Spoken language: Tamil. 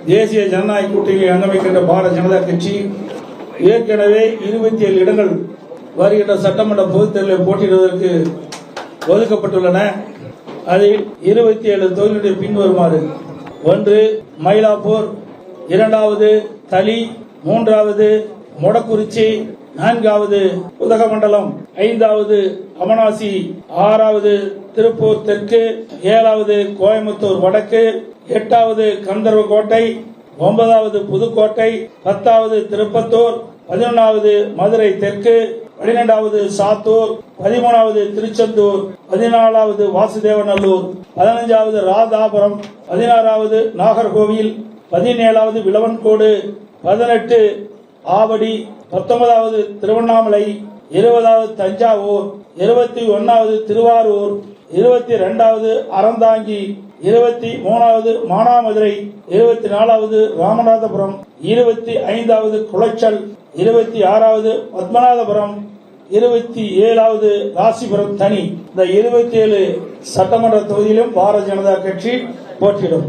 தேசிய ஜனநாயக கூட்டணியில் அங்கமைக்கின்ற பாரதிய ஜனதா கட்சி ஏற்கனவே 27 இடங்கள் வருகின்ற சட்டமன்ற பொதுத் தேர்தலில் போட்டியிடுவதற்கு ஒதுக்கப்பட்டுள்ளன. அதில் 27 தொகுதிகளுடைய பின்வருமாறு: 1 மயிலாப்பூர், 2வது தளி, 3வது மொடக்குறிச்சி, 4வது உதகமண்டலம், 5வது அமனாசி, 6வது திருப்பூர் தெற்கு, 7வது கோயம்புத்தூர் வடக்கு, 8வது கந்தர்வக்கோட்டை, 9வது புதுக்கோட்டை, 10வது திருப்பத்தூர், 11வது மதுரை தெற்கு, 12வது சாத்தூர், 13வது திருச்செந்தூர், 14வது வாசுதேவநல்லூர், 15வது ராதாபுரம், 16வது நாகர்கோவில், 17வது விளவன்கோடு, 18 ஆவடி, 19வது திருவண்ணாமலை, 20வது தஞ்சாவூர், 21வது திருவாரூர், 22வது அறந்தாங்கி, 23வது மானாமதுரை, 24வது ராமநாதபுரம், 25வது குளச்சல், 26வது பத்மநாதபுரம், 27வது ராசிபுரம் தனி. இந்த 27 சட்டமன்ற தொகுதியிலும் பாரதிய ஜனதா கட்சி போட்டியிடும்.